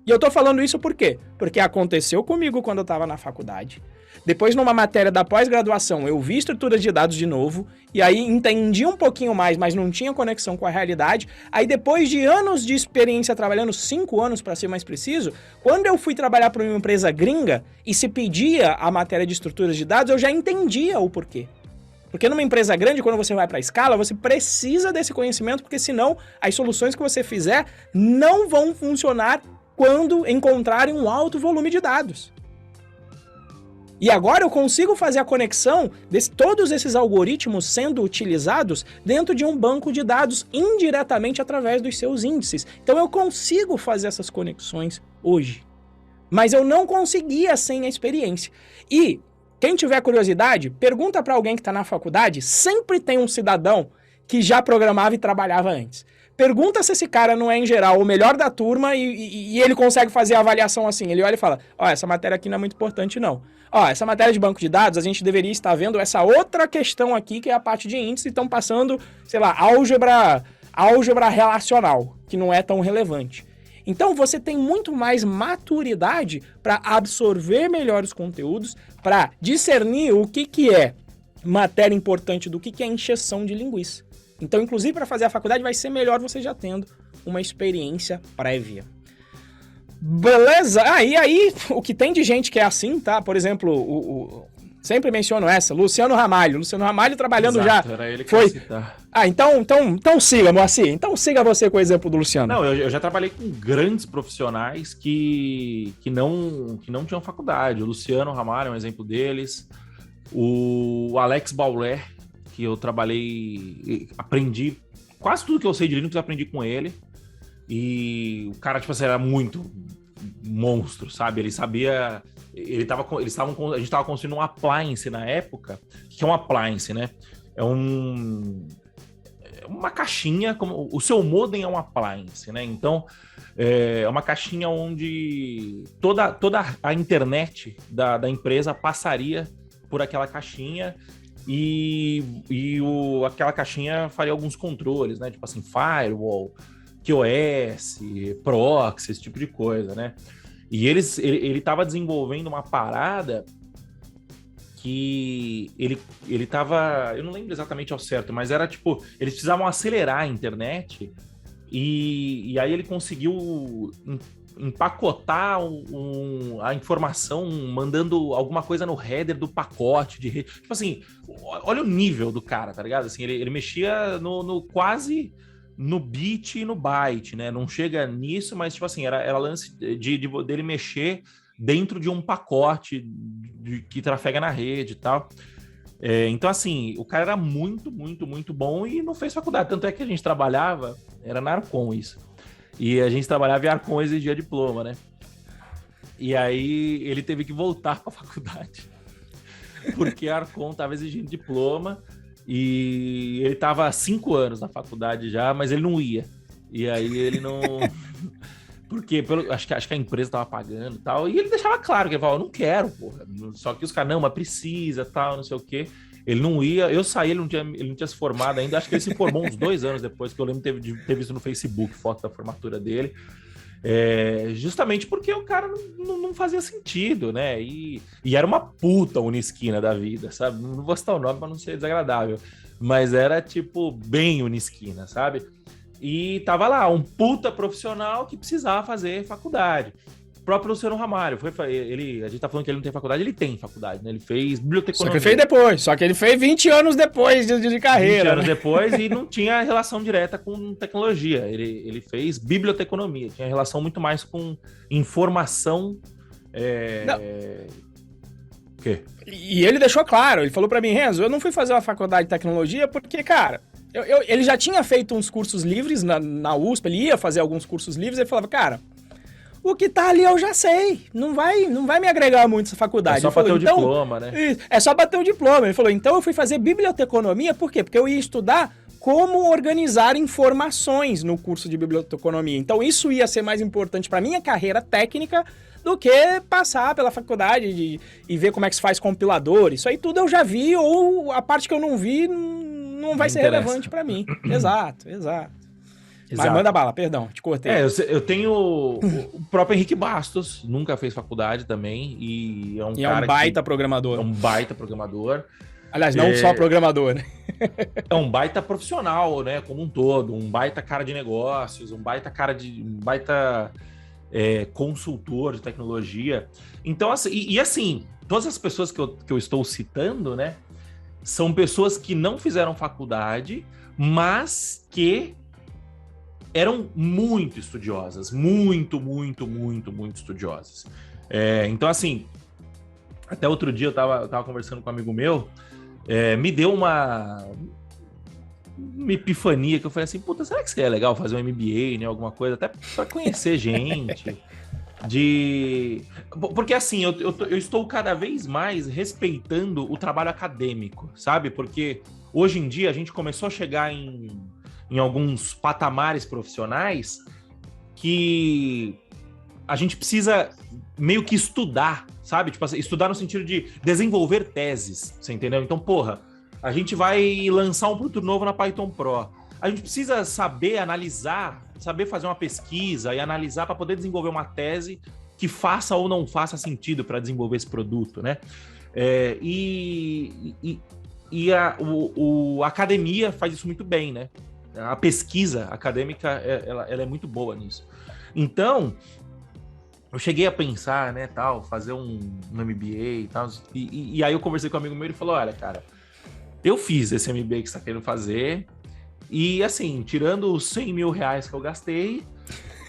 E eu tô falando isso por quê? Porque aconteceu comigo quando eu tava na faculdade. Depois, numa matéria da pós-graduação, eu vi estruturas de dados de novo, e aí entendi um pouquinho mais, mas não tinha conexão com a realidade. Aí, depois de anos de experiência trabalhando, 5 anos para ser mais preciso, quando eu fui trabalhar para uma empresa gringa e se pedia a matéria de estruturas de dados, eu já entendia o porquê. Porque numa empresa grande, quando você vai para a escala, você precisa desse conhecimento, porque senão as soluções que você fizer não vão funcionar quando encontrarem um alto volume de dados. E agora eu consigo fazer a conexão de todos esses algoritmos sendo utilizados dentro de um banco de dados indiretamente através dos seus índices. Então eu consigo fazer essas conexões hoje. Mas eu não conseguia sem a experiência. E quem tiver curiosidade, pergunta para alguém que está na faculdade, sempre tem um cidadão que já programava e trabalhava antes. Pergunta se esse cara não é, em geral, o melhor da turma e ele consegue fazer a avaliação assim. Ele olha e fala, essa matéria aqui não é muito importante, não. Essa matéria de banco de dados, a gente deveria estar vendo essa outra questão aqui, que é a parte de índice, e estão passando, sei lá, álgebra relacional, que não é tão relevante. Então, você tem muito mais maturidade para absorver melhor os conteúdos, para discernir o que é matéria importante do que é encheção de linguiça. Então, inclusive, para fazer a faculdade, vai ser melhor você já tendo uma experiência prévia. Beleza? E aí, o que tem de gente que é assim, tá? Por exemplo, sempre menciono essa, Luciano Ramalho. Luciano Ramalho trabalhando. Exato, já... Era ele que foi. ia citar. Então siga, Moacir. Então siga você com o exemplo do Luciano. Não, eu já trabalhei com grandes profissionais que não tinham faculdade. O Luciano Ramalho é um exemplo deles. O Alex Bauer, que eu trabalhei, aprendi quase tudo que eu sei de Linux, eu aprendi com ele. E o cara, tipo assim, era muito monstro, sabe? Ele sabia... a gente estava construindo um appliance na época. O que é um appliance, né? É uma caixinha, como o seu modem é um appliance, né? Então, é uma caixinha onde toda a internet da empresa passaria por aquela caixinha e aquela caixinha faria alguns controles, né? Tipo assim, firewall, QoS, proxy, esse tipo de coisa, né? E ele estava desenvolvendo uma parada que ele tava... Eu não lembro exatamente ao certo, mas era tipo... Eles precisavam acelerar a internet e aí ele conseguiu empacotar a informação mandando alguma coisa no header do pacote de rede. Tipo assim, olha o nível do cara, tá ligado? Assim, ele mexia no quase... no bit e no byte, né? Não chega nisso, mas, tipo assim, era lance dele mexer dentro de um pacote que trafega na rede e tal. Então, assim, o cara era muito, muito, muito bom e não fez faculdade. Tanto é que a gente trabalhava, era na Arcon isso. E a gente trabalhava e a Arcon exigia diploma, né? E aí ele teve que voltar para a faculdade. Porque a Arcon estava exigindo diploma. E ele tava há 5 anos na faculdade já, mas ele não ia. E aí ele não... Porque acho que a empresa tava pagando e tal. E ele deixava claro que ele falava, eu não quero, porra. Só que os caras, não, mas precisa, tal, não sei o quê. Ele não ia. Eu saí, ele não tinha se formado ainda. Acho que ele se formou uns 2 anos depois, que eu lembro de ter visto no Facebook foto da formatura dele. Justamente porque o cara não fazia sentido, né? E era uma puta unisquina da vida, sabe? Não vou citar o nome pra não ser desagradável, mas era tipo bem unisquina, sabe? E tava lá, um puta profissional que precisava fazer faculdade. O próprio Luciano Ramalho, a gente tá falando que ele não tem faculdade, ele tem faculdade, né? Ele fez biblioteconomia. Só que ele fez depois, só que ele fez 20 anos depois de carreira. 20 anos depois e não tinha relação direta com tecnologia. Ele fez biblioteconomia, tinha relação muito mais com informação. O quê? E ele deixou claro, ele falou pra mim, Renzo, eu não fui fazer uma faculdade de tecnologia porque, cara, ele já tinha feito uns cursos livres na USP, ele ia fazer alguns cursos livres, ele falava, cara... O que tá ali eu já sei, não vai me agregar muito essa faculdade. É só bater o diploma, né? É só bater o diploma. Ele falou, então eu fui fazer biblioteconomia, por quê? Porque eu ia estudar como organizar informações no curso de biblioteconomia. Então isso ia ser mais importante para minha carreira técnica do que passar pela faculdade e ver como é que se faz compilador. Isso aí tudo eu já vi, ou a parte que eu não vi não vai ser relevante para mim. Exato. Mas manda bala, perdão, te cortei. Eu tenho o próprio Henrique Bastos, nunca fez faculdade também, e é um cara é um baita programador. É um baita programador. Aliás, não só programador, né? É um baita profissional, né, como um todo, um baita cara de negócios, um baita consultor de tecnologia. Então, assim, assim, todas as pessoas que eu estou citando, né, são pessoas que não fizeram faculdade, mas que eram muito estudiosas, muito estudiosas. Então, assim, até outro dia eu tava conversando com um amigo meu, me deu uma epifania, que eu falei assim, puta, será que seria legal fazer um MBA, né, alguma coisa, até para conhecer gente, porque assim, eu estou cada vez mais respeitando o trabalho acadêmico, sabe, porque hoje em dia a gente começou a chegar em alguns patamares profissionais que a gente precisa meio que estudar, sabe? Tipo assim, estudar no sentido de desenvolver teses, você entendeu? Então, porra, a gente vai lançar um produto novo na Python Pro. A gente precisa saber analisar, saber fazer uma pesquisa e analisar para poder desenvolver uma tese que faça ou não faça sentido para desenvolver esse produto, né? A academia faz isso muito bem, né? A pesquisa acadêmica, ela é muito boa nisso. Então, eu cheguei a pensar, né, tal, fazer um MBA e tal, e aí eu conversei com um amigo meu e ele falou, olha, cara, eu fiz esse MBA que você tá querendo fazer, e assim, tirando os 100 mil reais que eu gastei,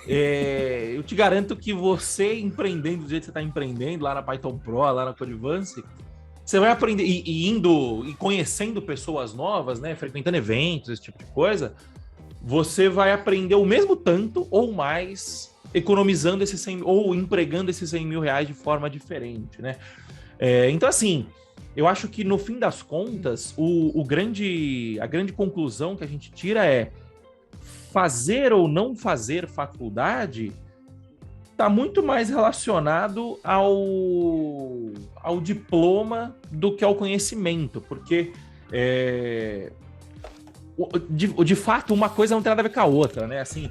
eu te garanto que você empreendendo do jeito que você tá empreendendo, lá na Python Pro, lá na Codevance, você vai aprender, indo e conhecendo pessoas novas, né, frequentando eventos, esse tipo de coisa, você vai aprender o mesmo tanto ou mais, economizando esses 100, ou empregando esses 100 mil reais de forma diferente, né? Então, assim, eu acho que no fim das contas, a grande conclusão que a gente tira é fazer ou não fazer faculdade está muito mais relacionado ao diploma do que ao conhecimento, porque de fato uma coisa não tem nada a ver com a outra, né? Assim,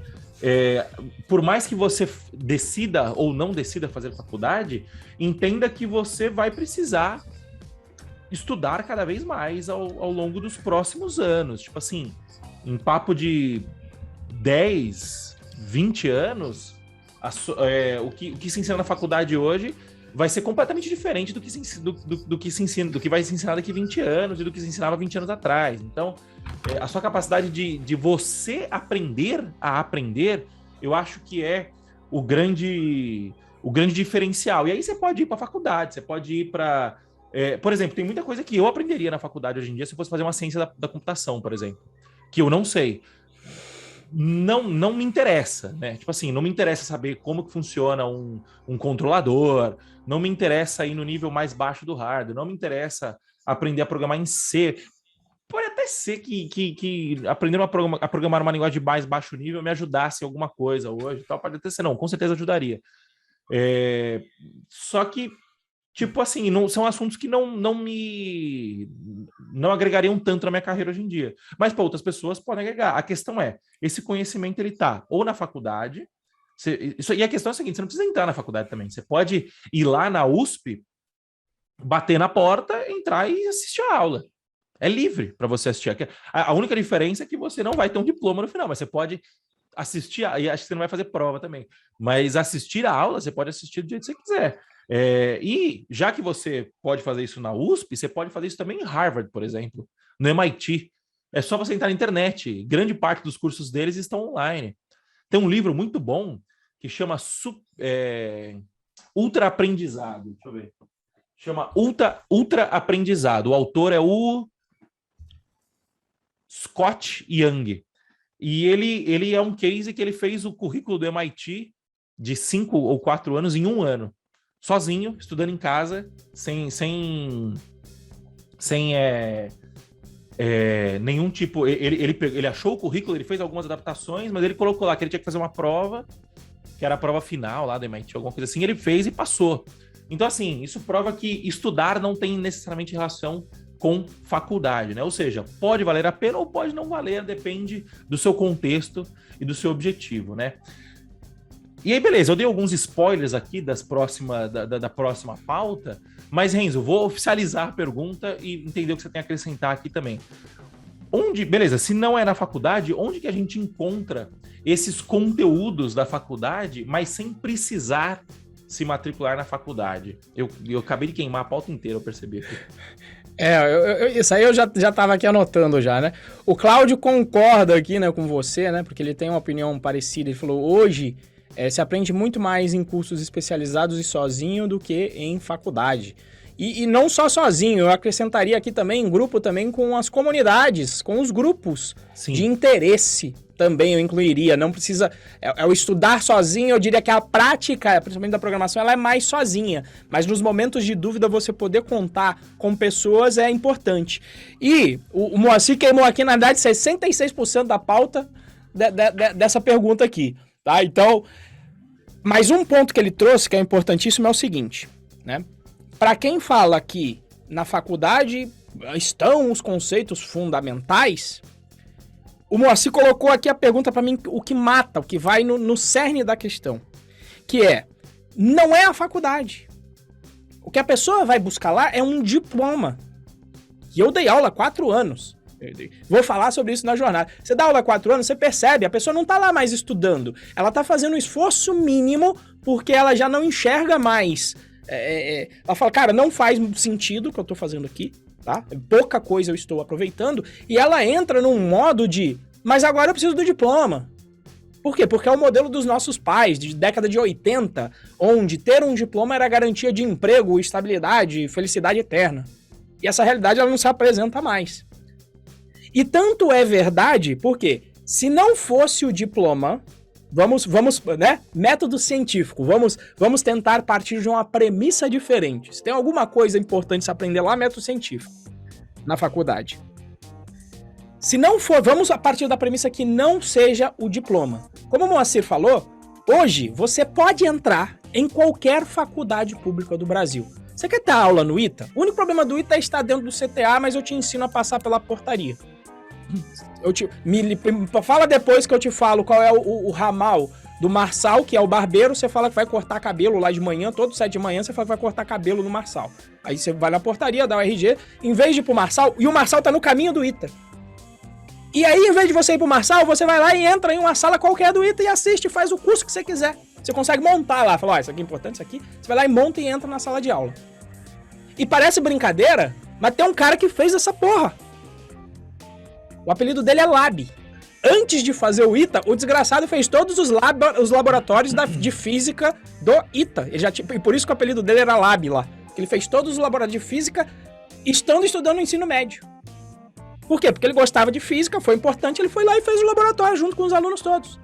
por mais que você decida ou não decida fazer faculdade, entenda que você vai precisar estudar cada vez mais ao longo dos próximos anos. Tipo assim, em papo de 10, 20 anos, o que se ensina na faculdade hoje vai ser completamente diferente do que se ensina, do que vai se ensinar daqui a 20 anos e do que se ensinava 20 anos atrás. Então, a sua capacidade de você aprender a aprender, eu acho que é o grande diferencial. E aí você pode ir para a faculdade, você pode ir para... por exemplo, tem muita coisa que eu aprenderia na faculdade hoje em dia se eu fosse fazer uma ciência da computação, por exemplo, que eu não sei. Não me interessa, né? Tipo assim, não me interessa saber como que funciona um controlador, não me interessa ir no nível mais baixo do hardware, não me interessa aprender a programar em C. Pode até ser que aprender a programar uma linguagem de mais baixo nível me ajudasse em alguma coisa hoje, tal. Pode até ser, não, com certeza ajudaria. Só que, tipo assim, são assuntos que não agregariam tanto na minha carreira hoje em dia. Mas para outras pessoas podem agregar. A questão é, esse conhecimento ele tá ou na faculdade, e a questão é a seguinte, você não precisa entrar na faculdade também. Você pode ir lá na USP, bater na porta, entrar e assistir a aula. É livre para você assistir. A única diferença é que você não vai ter um diploma no final, mas você pode assistir, e acho que você não vai fazer prova também, mas assistir a aula, você pode assistir do jeito que você quiser. E já que você pode fazer isso na USP, você pode fazer isso também em Harvard, por exemplo, no MIT. É só você entrar na internet. Grande parte dos cursos deles estão online. Tem um livro muito bom que chama Ultra Aprendizado. Deixa eu ver. Chama Ultra Aprendizado. O autor é o Scott Young. E ele é um case que ele fez o currículo do MIT de 5 ou 4 anos em 1 ano. Sozinho, estudando em casa, sem nenhum tipo... Ele achou o currículo, ele fez algumas adaptações, mas ele colocou lá que ele tinha que fazer uma prova, que era a prova final lá do MIT, alguma coisa assim, ele fez e passou. Então, assim, isso prova que estudar não tem necessariamente relação com faculdade, né? Ou seja, pode valer a pena ou pode não valer, depende do seu contexto e do seu objetivo, né? E aí, beleza, eu dei alguns spoilers aqui da próxima pauta, mas, Renzo, vou oficializar a pergunta e entender o que você tem a acrescentar aqui também. Beleza, se não é na faculdade, onde que a gente encontra esses conteúdos da faculdade, mas sem precisar se matricular na faculdade? Eu acabei de queimar a pauta inteira, eu percebi aqui. Isso aí eu já estava aqui anotando já, né? O Cláudio concorda aqui, né, com você, né? Porque ele tem uma opinião parecida. Ele falou, hoje se aprende muito mais em cursos especializados e sozinho do que em faculdade. E não só sozinho, eu acrescentaria aqui também, em grupo também, com as comunidades, com os grupos de interesse também eu incluiria. Não precisa... o estudar sozinho, eu diria que a prática, principalmente da programação, ela é mais sozinha. Mas nos momentos de dúvida, você poder contar com pessoas é importante. E o Moacir queimou aqui, na verdade, 66% da pauta dessa pergunta aqui. Tá? Então, mais um ponto que ele trouxe, que é importantíssimo, é o seguinte, né? Para quem fala que na faculdade estão os conceitos fundamentais, o Moacir colocou aqui a pergunta para mim, o que mata, o que vai no cerne da questão, que não é a faculdade. O que a pessoa vai buscar lá é um diploma. E eu dei aula há 4 anos. Vou falar sobre isso na jornada. Você dá aula há 4 anos, você percebe, a pessoa não tá lá mais estudando. Ela tá fazendo um esforço mínimo porque ela já não enxerga mais. Ela fala, cara, não faz sentido o que eu tô fazendo aqui, tá? Pouca coisa eu estou aproveitando. E ela entra num modo mas agora eu preciso do diploma. Por quê? Porque é o modelo dos nossos pais, de década de 80, onde ter um diploma era garantia de emprego, estabilidade, felicidade eterna. E essa realidade ela não se apresenta mais. E tanto é verdade, porque se não fosse o diploma, vamos, né? Método científico, vamos tentar partir de uma premissa diferente. Se tem alguma coisa importante se aprender lá, método científico, na faculdade. Se não for, vamos a partir da premissa que não seja o diploma. Como o Moacir falou, hoje você pode entrar em qualquer faculdade pública do Brasil. Você quer ter aula no ITA? O único problema do ITA é estar dentro do CTA, mas eu te ensino a passar pela portaria. Fala depois que eu te falo qual é o ramal do Marçal, que é o barbeiro. Você fala que vai cortar cabelo lá de manhã, todo 7 de manhã você fala que vai cortar cabelo no Marçal. Aí você vai na portaria, dá o RG, em vez de ir pro Marçal, e o Marçal tá no caminho do ITA. E aí, em vez de você ir pro Marçal, você vai lá e entra em uma sala qualquer do ITA e assiste, faz o curso que você quiser. Você consegue montar lá, fala, isso aqui é importante, isso aqui. Você vai lá e monta e entra na sala de aula. E parece brincadeira, mas tem um cara que fez essa porra. O apelido dele é Lab. Antes de fazer o ITA, o desgraçado fez todos os laboratórios de física do ITA. E por isso que o apelido dele era Lab lá. Ele fez todos os laboratórios de física estudando no ensino médio. Por quê? Porque ele gostava de física, foi importante, ele foi lá e fez o laboratório junto com os alunos todos.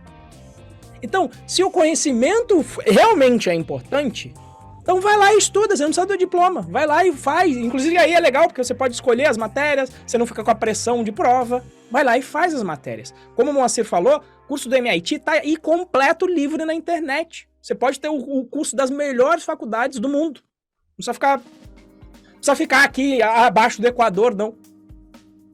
Então, se o conhecimento realmente é importante, então vai lá e estuda, você não precisa do diploma. Vai lá e faz. Inclusive aí é legal, porque você pode escolher as matérias, você não fica com a pressão de prova. Vai lá e faz as matérias. Como o Moacir falou, o curso do MIT tá aí completo, livre na internet. Você pode ter o curso das melhores faculdades do mundo. Não precisa ficar aqui abaixo do Equador, não.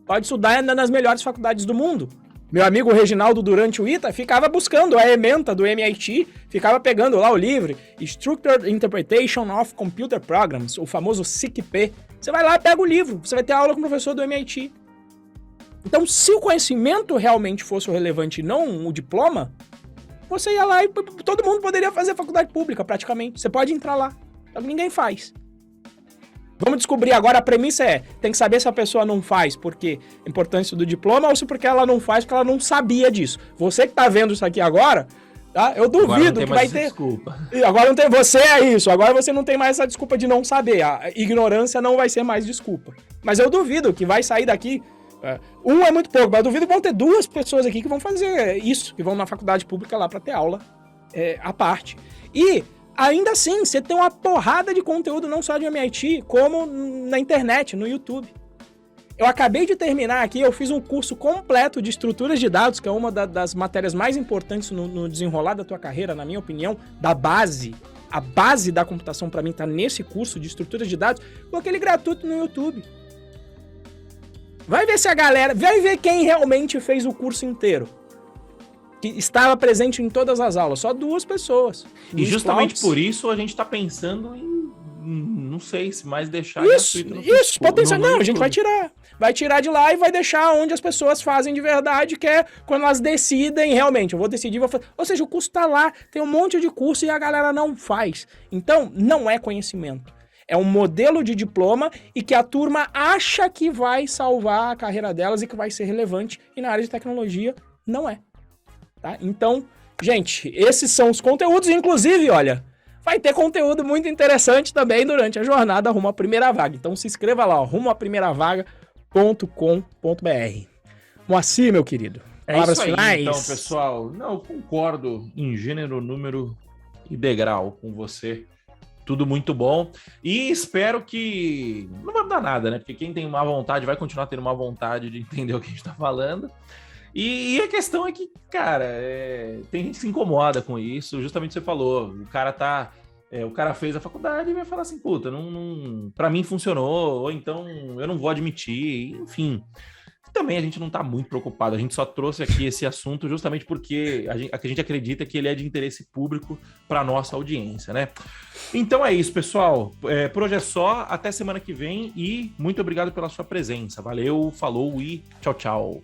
Pode estudar nas melhores faculdades do mundo. Meu amigo Reginaldo, durante o ITA, ficava buscando a ementa do MIT, ficava pegando lá o livro Structured Interpretation of Computer Programs, o famoso SICP. Você vai lá e pega o livro, você vai ter aula com o professor do MIT. Então, se o conhecimento realmente fosse o relevante e não o diploma, você ia lá e todo mundo poderia fazer faculdade pública, praticamente. Você pode entrar lá, só que ninguém faz. Vamos descobrir agora, a premissa tem que saber se a pessoa não faz porque a importância do diploma ou se porque ela não faz porque ela não sabia disso. Você que tá vendo isso aqui agora, tá? Eu duvido que vai ter... Desculpa. Agora não tem... Você é isso, agora você não tem mais essa desculpa de não saber. A ignorância não vai ser mais desculpa. Mas eu duvido que vai sair daqui... Um é muito pouco, mas eu duvido que vão ter 2 pessoas aqui que vão fazer isso, que vão na faculdade pública lá pra ter aula à parte. E... ainda assim, você tem uma porrada de conteúdo não só de MIT, como na internet, no YouTube. Eu acabei de terminar aqui, eu fiz um curso completo de estruturas de dados, que é uma das matérias mais importantes no desenrolar da tua carreira, na minha opinião, da base. A base da computação, para mim, tá nesse curso de estruturas de dados. Coloquei ele gratuito no YouTube. Vai ver se a galera... Vai ver quem realmente fez o curso inteiro. Que estava presente em todas as aulas. Só 2 pessoas. E justamente por isso a gente tá pensando em... Não sei se mais deixar... Isso, potencial. Não, a gente vai tirar. Vai tirar de lá e vai deixar onde as pessoas fazem de verdade, que é quando elas decidem realmente. Eu vou decidir, vou fazer. Ou seja, o curso tá lá, tem um monte de curso e a galera não faz. Então, não é conhecimento. É um modelo de diploma e que a turma acha que vai salvar a carreira delas e que vai ser relevante. E na área de tecnologia, não é. Tá? Então, gente, esses são os conteúdos. Inclusive, olha, vai ter conteúdo muito interessante também durante a jornada rumo à primeira vaga. Então, se inscreva lá, ó, rumoaprimeiravaga.com.br. Moacir, meu querido. Palavras finais. Então, pessoal, não, eu concordo em gênero, número e degrau com você. Tudo muito bom. E espero que... Não vai mudar nada, né? Porque quem tem má vontade vai continuar tendo má vontade de entender o que a gente tá falando. E a questão é que, cara, tem gente que se incomoda com isso. Justamente o que você falou. O cara fez a faculdade e vai falar assim, puta, pra mim funcionou, ou então eu não vou admitir, enfim. Também a gente não tá muito preocupado, a gente só trouxe aqui esse assunto justamente porque a gente acredita que ele é de interesse público para nossa audiência, né? Então é isso, pessoal. Por hoje é só, até semana que vem e muito obrigado pela sua presença. Valeu, falou e tchau, tchau.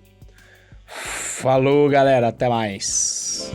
Falou, galera, até mais.